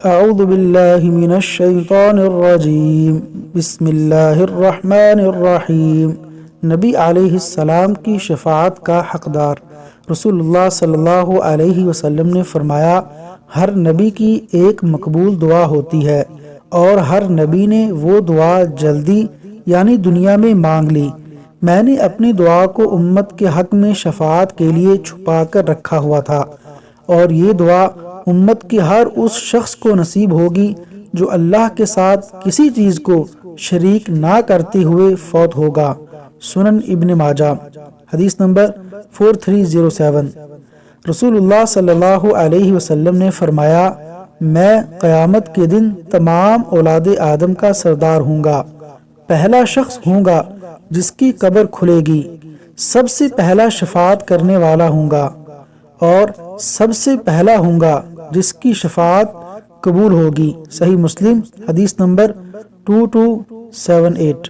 اعوذ باللہ من الشیطان الرجیم بسم اللہ الرحمن الرحیم۔ نبی علیہ السلام کی شفاعت کا حقدار۔ رسول اللہ صلی اللہ علیہ وسلم نے فرمایا، ہر نبی کی ایک مقبول دعا ہوتی ہے اور ہر نبی نے وہ دعا جلدی یعنی دنیا میں مانگ لی۔ میں نے اپنی دعا کو امت کے حق میں شفاعت کے لیے چھپا کر رکھا ہوا تھا، اور یہ دعا امت کے ہر اس شخص کو نصیب ہوگی جو اللہ کے ساتھ کسی چیز کو شریک نہ کرتے ہوئے فوت ہوگا۔ سنن ابن ماجہ، حدیث نمبر 4307۔ رسول اللہ صلی اللہ علیہ وسلم نے فرمایا، میں قیامت کے دن تمام اولاد آدم کا سردار ہوں گا، پہلا شخص ہوں گا جس کی قبر کھلے گی، سب سے پہلا شفاعت کرنے والا ہوں گا اور سب سے پہلا ہوں گا جس کی شفاعت قبول ہوگی۔ صحیح مسلم، حدیث نمبر 2278۔